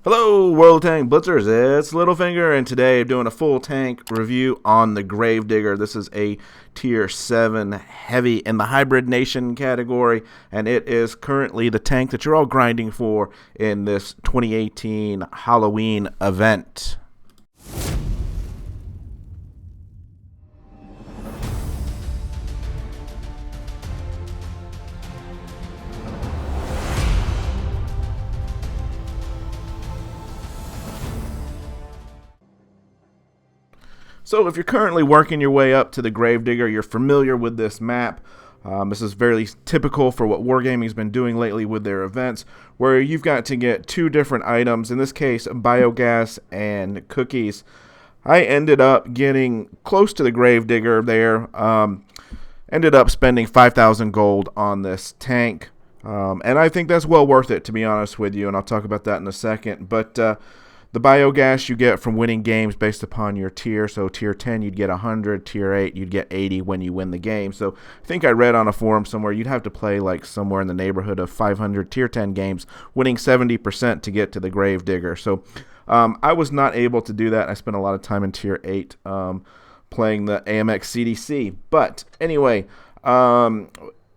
Hello, World Tank Blitzers, it's Littlefinger, and today I'm doing a full tank review on the Gravedigger. This is a Tier 7 heavy in the Hybrid Nation category, and it is currently the tank that you're all grinding for in this 2018 Halloween event. So if you're currently working your way up to the Gravedigger, you're familiar with this map. This is very typical for what Wargaming's been doing lately with their events, where you've got to get two different items, in this case biogas and cookies. I ended up getting close to the Gravedigger there, ended up spending 5,000 gold on this tank, and I think that's well worth it, to be honest with you, and I'll talk about that in a second. But the biogas you get from winning games based upon your tier. So tier 10 you'd get 100, tier 8 you'd get 80 when you win the game. So I think I read on a forum somewhere you'd have to play like somewhere in the neighborhood of 500 tier 10 games, winning 70% to get to the Gravedigger. So I was not able to do that. I spent a lot of time in tier 8 playing the AMX CDC. But anyway, when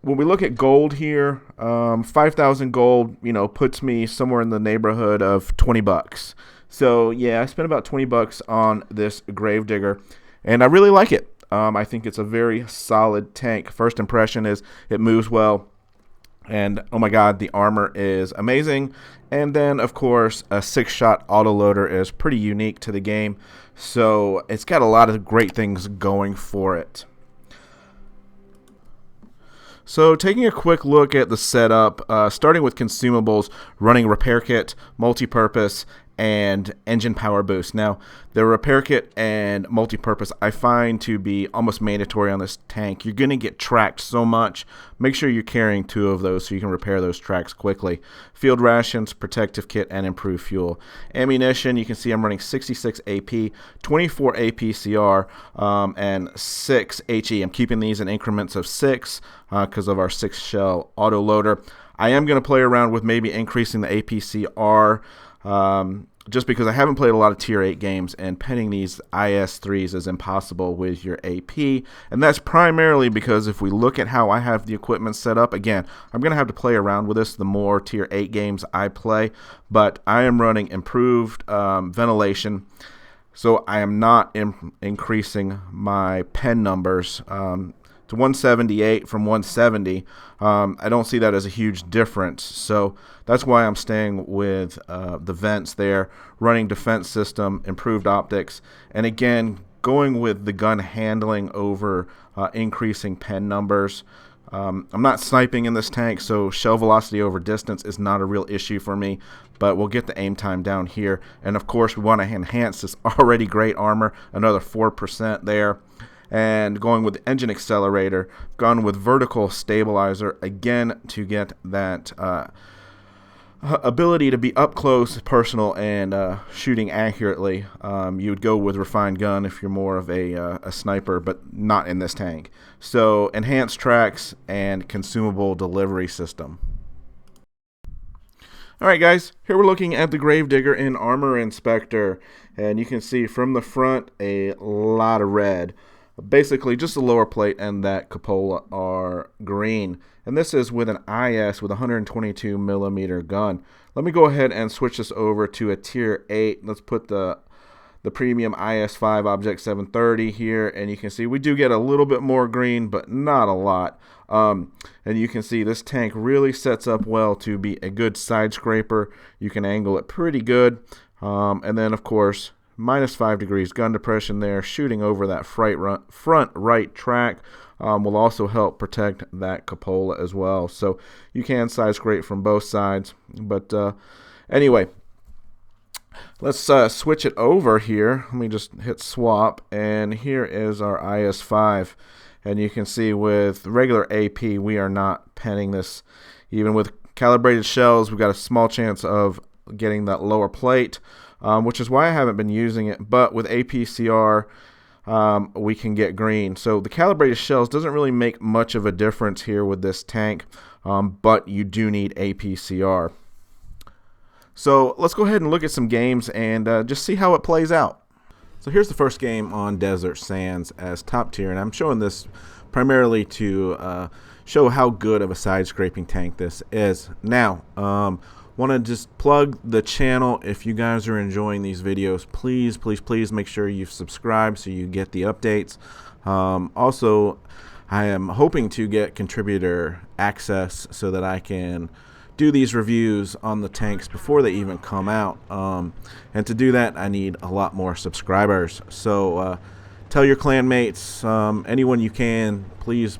we look at gold here, 5,000 gold, puts me somewhere in the neighborhood of 20 bucks. So yeah, I spent about 20 bucks on this Gravedigger, and I really like it. I think it's a very solid tank. First impression is it moves well, and oh my god, the armor is amazing. And then of course a 6-shot autoloader is pretty unique to the game, so it's got a lot of great things going for it. So taking a quick look at the setup, starting with consumables, running repair kit, multi-purpose, and engine power boost. Now, the repair kit and multi-purpose I find to be almost mandatory on this tank. You're going to get tracked so much. Make sure you're carrying 2 of those so you can repair those tracks quickly. Field rations, protective kit, and improved fuel. Ammunition, you can see I'm running 66 AP, 24 APCR, and 6 HE. I'm keeping these in increments of 6 because of our 6-shell autoloader. I am going to play around with maybe increasing the APCR, just because I haven't played a lot of tier 8 games, and penning these IS3s is impossible with your AP, and that's primarily because if we look at how I have the equipment set up, again, I'm going to have to play around with this the more tier 8 games I play, but I am running improved ventilation, so I am not increasing my pen numbers to 178 from 170. I don't see that as a huge difference, so that's why I'm staying with the vents there, running defense system, improved optics, and again going with the gun handling over increasing pen numbers. I'm not sniping in this tank, so shell velocity over distance is not a real issue for me, but we'll get the aim time down here, and of course we want to enhance this already great armor, another 4% there. And going with the engine accelerator, gone with vertical stabilizer, again to get that ability to be up close, personal, and shooting accurately. You would go with refined gun if you're more of a sniper, but not in this tank. So enhanced tracks and consumable delivery system. Alright guys, here we're looking at the Gravedigger in Armor Inspector, and you can see from the front a lot of red. Basically, just the lower plate and that cupola are green. And this is with an IS with a 122 millimeter gun. Let me go ahead and switch this over to a tier 8. Let's put the premium IS5 Object 730 here, and you can see we do get a little bit more green, but not a lot. And you can see this tank really sets up well to be a good side scraper. You can angle it pretty good. And then, of course, -5 degrees gun depression there, shooting over that front right track will also help protect that cupola as well. So you can side scrape from both sides. But anyway, let's switch it over here. Let me just hit swap, and here is our IS5. And you can see with regular AP, we are not penning this. Even with calibrated shells, we've got a small chance of getting that lower plate. Which is why I haven't been using it, but with APCR we can get green. So the calibrated shells doesn't really make much of a difference here with this tank, but you do need APCR. So let's go ahead and look at some games and just see how it plays out. So here's the first game on Desert Sands as top tier, and I'm showing this primarily to show how good of a side-scraping tank this is. Now, want to just plug the channel. If you guys are enjoying these videos, please make sure you've subscribed so you get the updates. Also, I am hoping to get contributor access so that I can do these reviews on the tanks before they even come out, and to do that I need a lot more subscribers. So tell your clanmates, anyone you can, please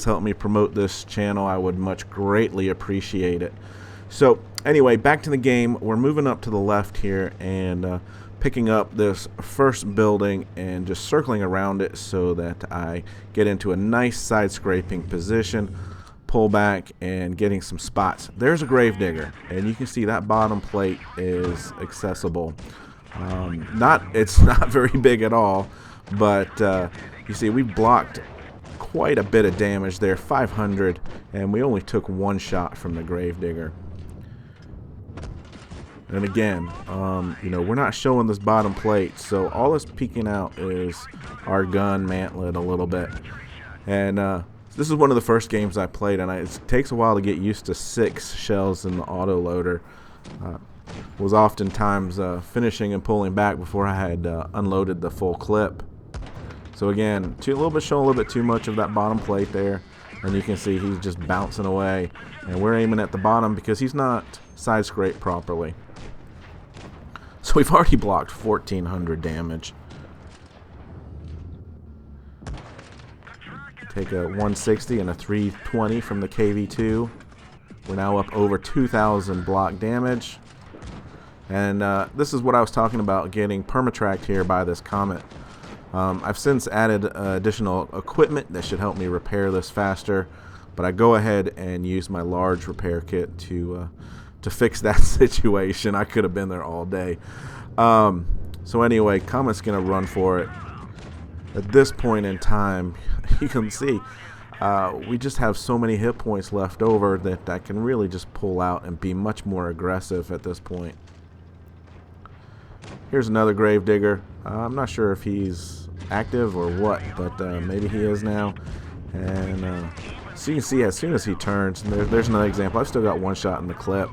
help me promote this channel. I would much greatly appreciate it. So anyway, back to the game. We're moving up to the left here and picking up this first building and just circling around it so that I get into a nice side scraping position, pull back, and getting some spots. There's a Gravedigger, and you can see that bottom plate is accessible. It's not very big at all, but you see we blocked quite a bit of damage there, 500, and we only took one shot from the Gravedigger. And again, you know, we're not showing this bottom plate, so all that's peeking out is our gun mantlet a little bit. And this is one of the first games I played, and it takes a while to get used to 6 shells in the autoloader. Was oftentimes finishing and pulling back before I had unloaded the full clip. So again, showing a little bit too much of that bottom plate there, and you can see he's just bouncing away, and we're aiming at the bottom because he's not side scraped properly. So we've already blocked 1,400 damage. Take a 160 and a 320 from the KV2. We're now up over 2,000 block damage. And this is what I was talking about, getting permatracked here by this comet. I've since added additional equipment that should help me repair this faster, but I go ahead and use my large repair kit to fix that situation. I could have been there all day. So anyway, comet's gonna run for it. At this point in time, you can see we just have so many hit points left over that I can really just pull out and be much more aggressive at this point. Here's another Gravedigger. I'm not sure if he's active or what, but maybe he is now. And so you can see as soon as he turns, and there's another example. I've still got one shot in the clip.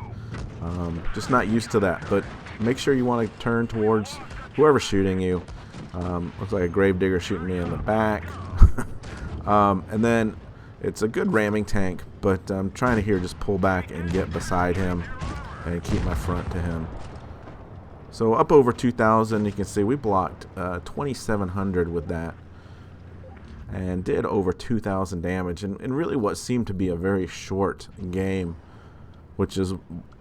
Just not used to that, but make sure you want to turn towards whoever's shooting you. Looks like a Gravedigger shooting me in the back. And then it's a good ramming tank, but I'm trying to here just pull back and get beside him and keep my front to him. So up over 2,000, you can see we blocked 2,700 with that and did over 2,000 damage, and really what seemed to be a very short game, which is,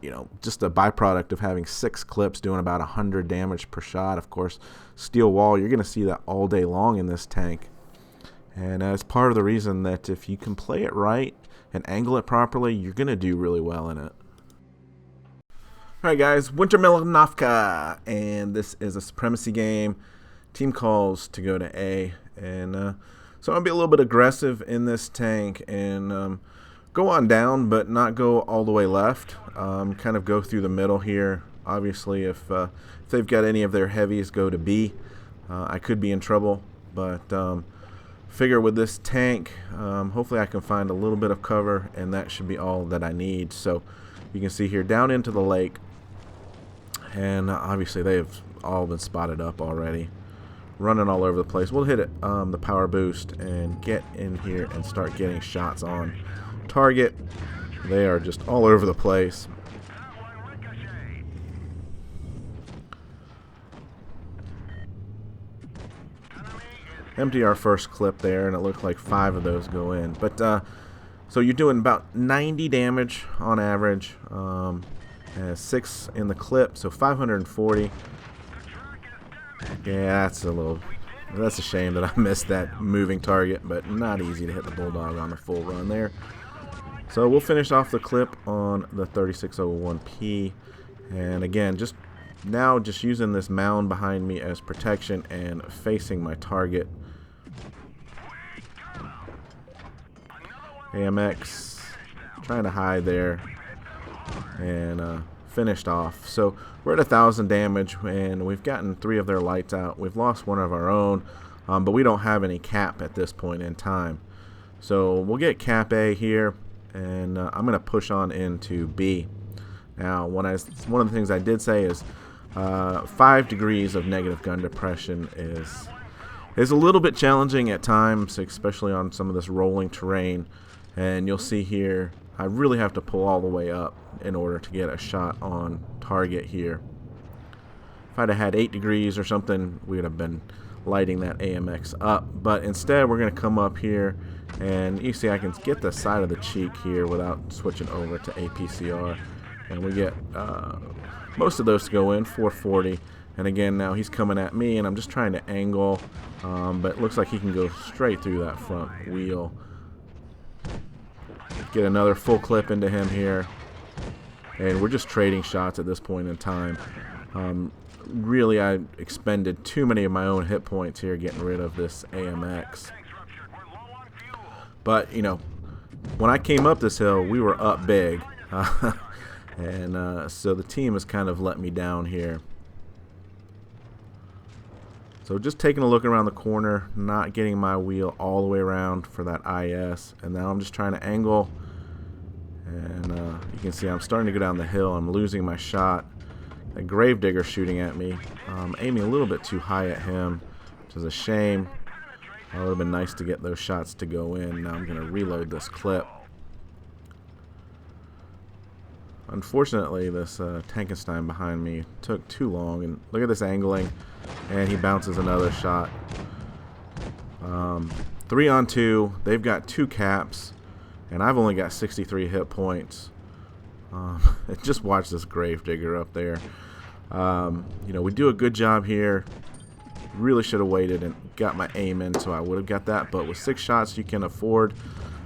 you know, just a byproduct of having 6 clips doing about 100 damage per shot. Of course, steel wall, you're going to see that all day long in this tank. And it's part of the reason that if you can play it right and angle it properly, you're going to do really well in it. Alright guys, Winter Milanovka, and this is a Supremacy game. Team calls to go to A, and so I'm going to be a little bit aggressive in this tank and go on down, but not go all the way left. Kind of go through the middle here. Obviously, if they've got any of their heavies, go to B. I could be in trouble, but figure with this tank, hopefully I can find a little bit of cover, and that should be all that I need. So you can see here, down into the lake, and obviously they've all been spotted up already, running all over the place. We'll hit it, the power boost, and get in here and start getting shots on target. They are just all over the place. Empty our first clip there, and it looked like 5 of those go in. But so you're doing about 90 damage on average, 6 in the clip, so 540. Yeah, that's a shame that I missed that moving target, but not easy to hit the Bulldog on the full run there. So we'll finish off the clip on the 3601P, and again, just using this mound behind me as protection and facing my target. AMX trying to hide there and finished off. So we're at 1,000 damage, and we've gotten 3 of their lights out. We've lost 1 of our own, but we don't have any cap at this point in time. So we'll get cap A here, and I'm going to push on into B. Now, one of the things I did say is 5 degrees of negative gun depression is a little bit challenging at times, especially on some of this rolling terrain. And you'll see here, I really have to pull all the way up in order to get a shot on target here. If I'd have had 8 degrees or something, we would have been lighting that AMX up. But instead, we're going to come up here, and you see I can get the side of the cheek here without switching over to APCR. And we get most of those to go in, 440. And again, now he's coming at me, and I'm just trying to angle, but it looks like he can go straight through that front wheel. Get another full clip into him here, and we're just trading shots at this point in time. Really, I expended too many of my own hit points here getting rid of this AMX. But, you know, when I came up this hill, we were up big. And so the team has kind of let me down here. So just taking a look around the corner, not getting my wheel all the way around for that IS. And now I'm just trying to angle. And you can see I'm starting to go down the hill. I'm losing my shot. A Gravedigger shooting at me. Aiming a little bit too high at him, which is a shame. It would have been nice to get those shots to go in. Now I'm going to reload this clip. Unfortunately, this Tankenstein behind me took too long, and look at this angling, and he bounces another shot. 3 on 2. They've got 2 caps, and I've only got 63 hit points. Just watch this Gravedigger up there. You know, we do a good job here. Really should have waited and got my aim in, so I would have got that. But with 6 shots, you can afford,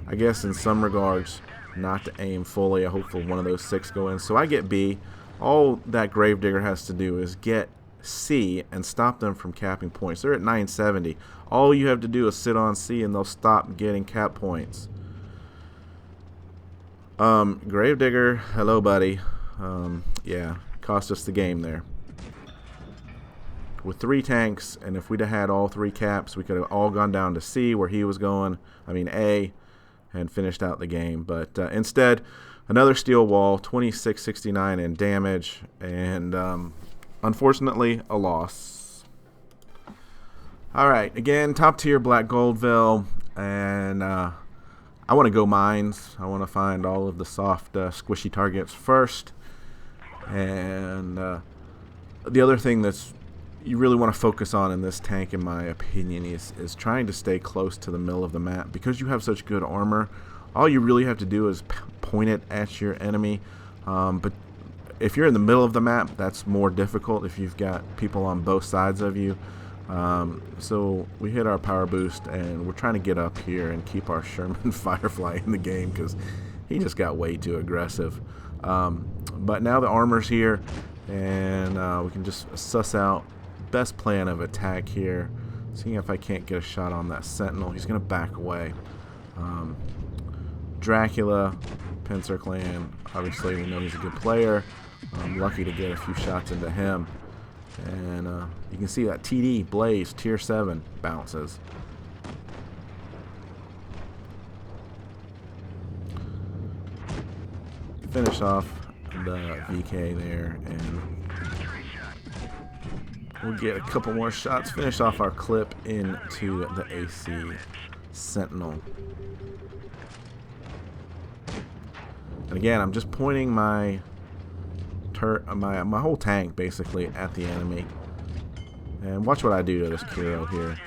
I guess, in some regards, not to aim fully. I hope for one of those 6 go in. So I get B. All that Gravedigger has to do is get C and stop them from capping points. They're at 970. All you have to do is sit on C and they'll stop getting cap points. Gravedigger, hello buddy. Yeah, cost us the game there. With 3 tanks, and if we'd have had all 3 caps, we could have all gone down to C where he was going. I mean A. And finished out the game, but instead another steel wall, 2669 in damage, and unfortunately a loss. Alright, again, top tier Black Goldville, and I want to go mines. I want to find all of the soft squishy targets first, and the other thing that's you really want to focus on in this tank, in my opinion, is trying to stay close to the middle of the map. Because you have such good armor, all you really have to do is point it at your enemy. But if you're in the middle of the map, that's more difficult if you've got people on both sides of you. So we hit our power boost, and we're trying to get up here and keep our Sherman Firefly in the game because he just got way too aggressive. But now the armor's here, and we can just suss out best plan of attack here. Seeing if I can't get a shot on that Sentinel. He's going to back away. Dracula, Pincer Clan. Obviously, we know he's a good player. I'm lucky to get a few shots into him. And you can see that TD, Blaze, Tier 7 bounces. Finish off the VK there, and we'll get a couple more shots, finish off our clip into the AC Sentinel. And again, I'm just pointing my whole tank basically at the enemy. And watch what I do to this Kiro here.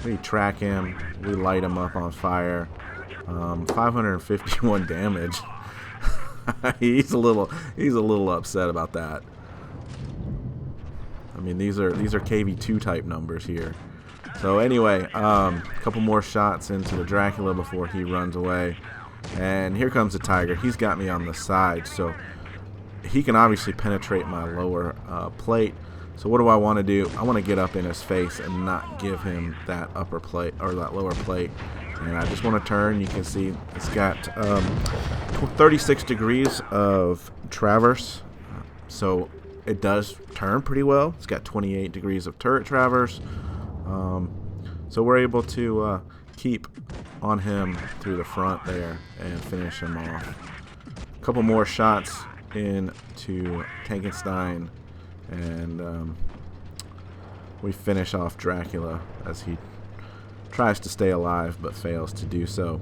We track him, we light him up on fire. 551 damage. he's a little upset about that. I mean, these are KV2 type numbers here. So anyway, a couple more shots into the Dracula before he runs away. And here comes the Tiger. He's got me on the side, so he can obviously penetrate my lower plate. So what do I want to do? I want to get up in his face and not give him that upper plate or that lower plate. And I just want to turn. You can see it's got 36 degrees of traverse, So it does turn pretty well. It's got 28 degrees of turret traverse. So we're able to keep on him through the front there and finish him off. A couple more shots into Tankenstein, and we finish off Dracula as he tries to stay alive but fails to do so.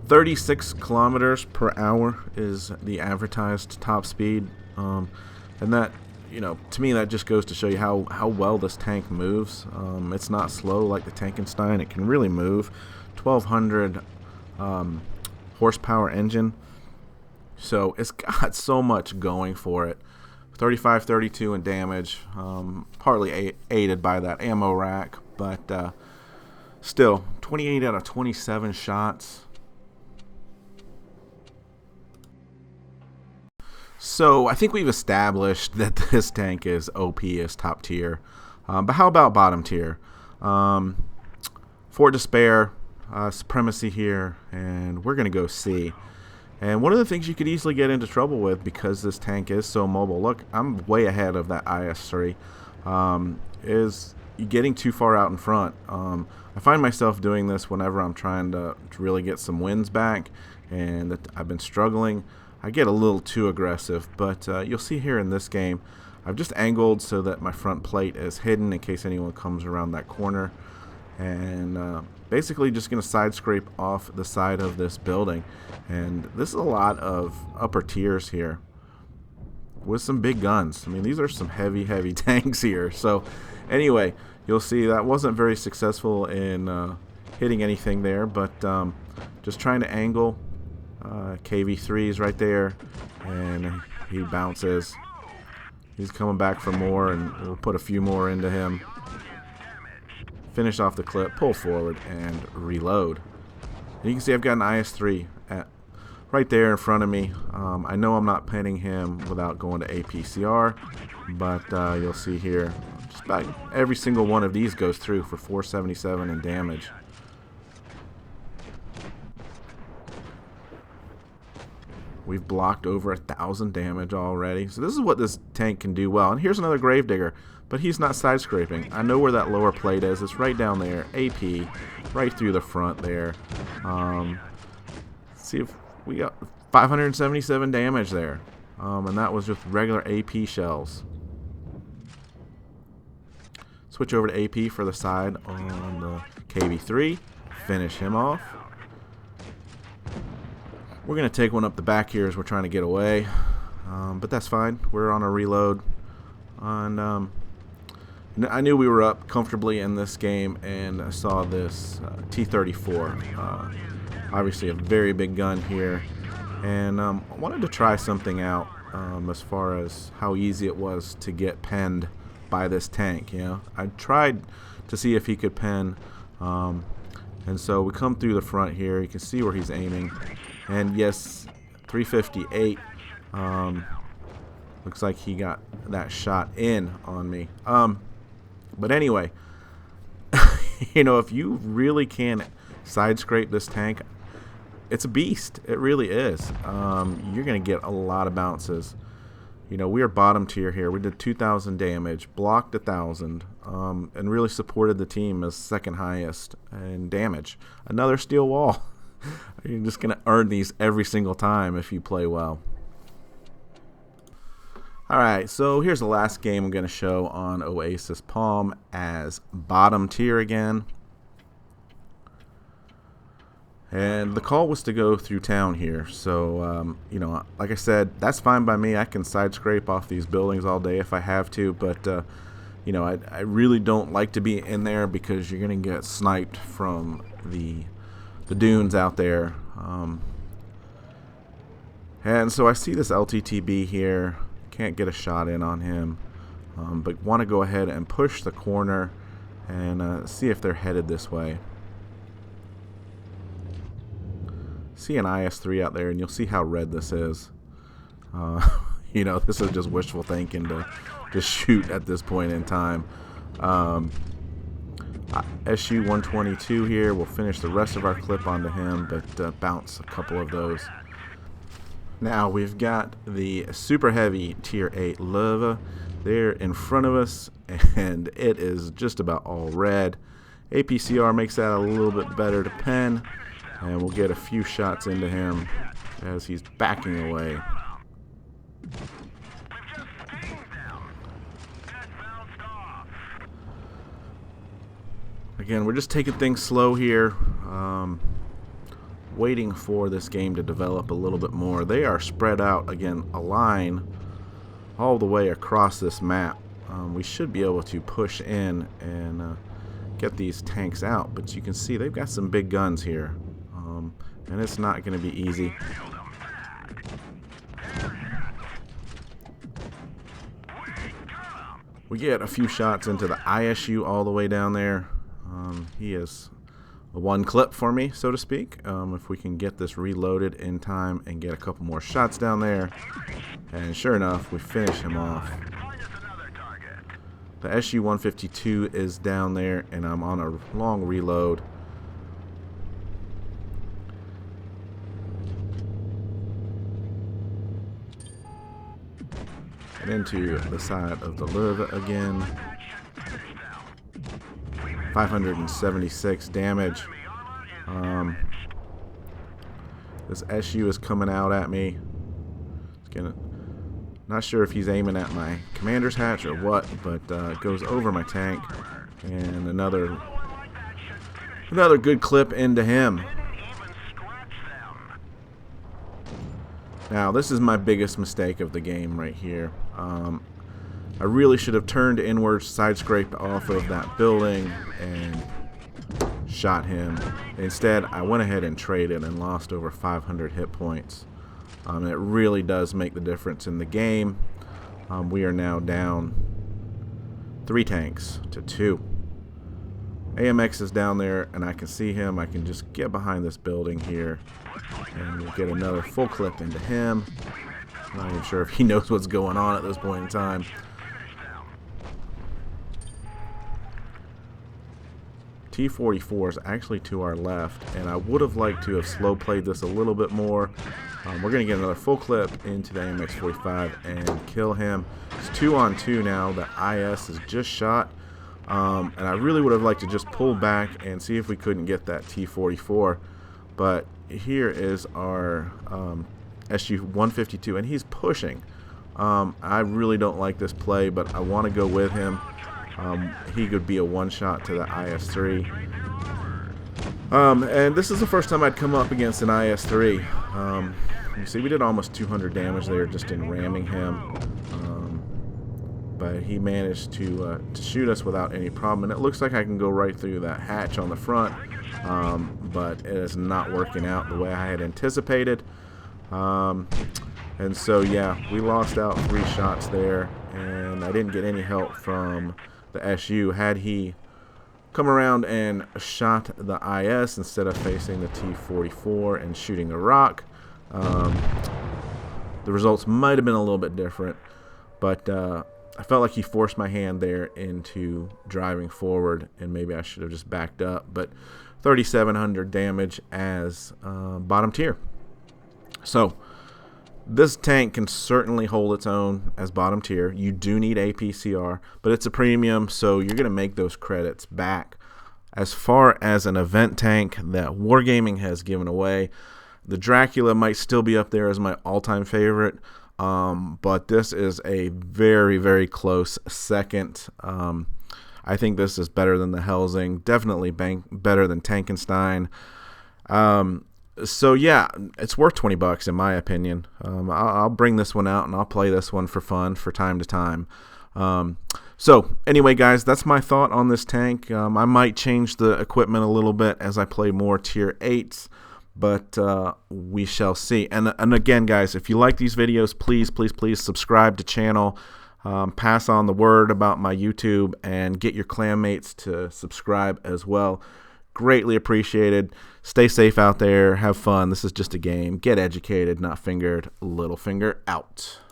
36 kilometers per hour is the advertised top speed, and that, you know, to me that just goes to show you how well this tank moves. It's not slow like the Tankenstein. It can really move. 1200 horsepower engine, so it's got so much going for it. 35, 32 in damage, partly aided by that ammo rack, but still 28 out of 27 shots. So I think we've established that this tank is OP, is top tier. But how about bottom tier? Fort Despair, Supremacy here, and we're going to go C. And one of the things you could easily get into trouble with, because this tank is so mobile, look, I'm way ahead of that IS-3, is getting too far out in front. I find myself doing this whenever I'm trying to really get some wins back, and I've been struggling. I get a little too aggressive, but you'll see here in this game, I've just angled so that my front plate is hidden in case anyone comes around that corner, and basically just going to side scrape off the side of this building. And this is a lot of upper tiers here with some big guns. I mean, these are some heavy tanks here. So anyway, you'll see that wasn't very successful in hitting anything there, but just trying to angle. KV3's right there, and he bounces. He's coming back for more, and we'll put a few more into him. Finish off the clip, pull forward, and reload. And you can see I've got an IS-3 right there in front of me. I know I'm not pinning him without going to APCR, but you'll see here, just about every single one of these goes through for 477 in damage. We've blocked over 1,000 damage already. So this is what this tank can do well. And here's another Gravedigger, but he's not side scraping. I know where that lower plate is. It's right down there. AP, right through the front there. Let's see if we got 577 damage there. And that was just regular AP shells. Switch over to AP for the side on the KV3. Finish him off. We're going to take one up the back here as we're trying to get away, but that's fine. We're on a reload, and I knew we were up comfortably in this game, and I saw this T-34, obviously a very big gun here, and I wanted to try something out as far as how easy it was to get penned by this tank. You know, I tried to see if he could pen, and so we come through the front here. You can see where he's aiming. And yes, 358. Looks like he got that shot in on me. But anyway, you know, if you really can side scrape this tank, it's a beast. It really is. You're going to get a lot of bounces. You know, we are bottom tier here. We did 2,000 damage, blocked 1,000, and really supported the team as second highest in damage. Another steel wall. You're just going to earn these every single time if you play well. Alright, so here's the last game I'm going to show on Oasis Palm as bottom tier again. And the call was to go through town here. So, you know, like I said, that's fine by me. I can side scrape off these buildings all day if I have to. But, you know, I really don't like to be in there because you're going to get sniped from the dunes out there. And so I see this LTTB here. Can't get a shot in on him. But want to go ahead and push the corner and see if they're headed this way. See an IS-3 out there, and you'll see how red this is. You know, this is just wishful thinking to shoot at this point in time. SU-122 here. We'll finish the rest of our clip onto him, but bounce a couple of those. Now we've got the super heavy tier 8 lava there in front of us, and it is just about all red. APCR makes that a little bit better to pen, and we'll get a few shots into him as he's backing away. Again, we're just taking things slow here, waiting for this game to develop a little bit more. They are spread out, again, a line all the way across this map. We should be able to push in and get these tanks out, but you can see they've got some big guns here, and it's not going to be easy. We get a few shots into the ISU all the way down there. He is a one clip for me, so to speak. If we can get this reloaded in time and get a couple more shots down there, and sure enough, we finish him off. The SU-152 is down there, and I'm on a long reload. And into the side of the lava again. 576 damage. This SU is coming out at me. Not sure if he's aiming at my commander's hatch or what, but it goes over my tank, and another good clip into him. Now this is my biggest mistake of the game right here. I really should have turned inwards, side-scraped off of that building, and shot him. Instead, I went ahead and traded and lost over 500 hit points. It really does make the difference in the game. We are now down 3 tanks to 2. AMX is down there, and I can see him. I can just get behind this building here, and we'll get another full clip into him. I'm not even sure if he knows what's going on at this point in time. T-44 is actually to our left, and I would have liked to have slow played this a little bit more. We're going to get another full clip into the AMX-45 and kill him. It's 2-on-2 now. The IS is just shot, and I really would have liked to just pull back and see if we couldn't get that T-44. But here is our SU-152, and he's pushing. I really don't like this play, but I want to go with him. He could be a one-shot to the IS-3. And this is the first time I'd come up against an IS-3. You see, we did almost 200 damage there just in ramming him. But he managed to shoot us without any problem. And it looks like I can go right through that hatch on the front. But it is not working out the way I had anticipated. And so, yeah, we lost out 3 shots there. And I didn't get any help from the SU. Had he come around and shot the IS instead of facing the T-44 and shooting a rock, the results might have been a little bit different. But I felt like he forced my hand there into driving forward, and maybe I should have just backed up. But 3,700 damage as bottom tier. So this tank can certainly hold its own as bottom tier. You do need APCR, but it's a premium, so you're going to make those credits back. As far as an event tank that Wargaming has given away, the Dracula might still be up there as my all-time favorite, but this is a very, very close second. I think this is better than the Helsing, definitely better than Tankenstein. So yeah, it's worth $20 in my opinion. I'll bring this one out and I'll play this one for fun for time to time. So anyway, guys, that's my thought on this tank. I might change the equipment a little bit as I play more tier 8s, but we shall see. And again, guys, if you like these videos, please subscribe to channel. Pass on the word about my YouTube and get your clanmates to subscribe as well. Greatly appreciated. Stay safe out there. Have fun. This is just a game. Get educated, not fingered. Littlefinger out.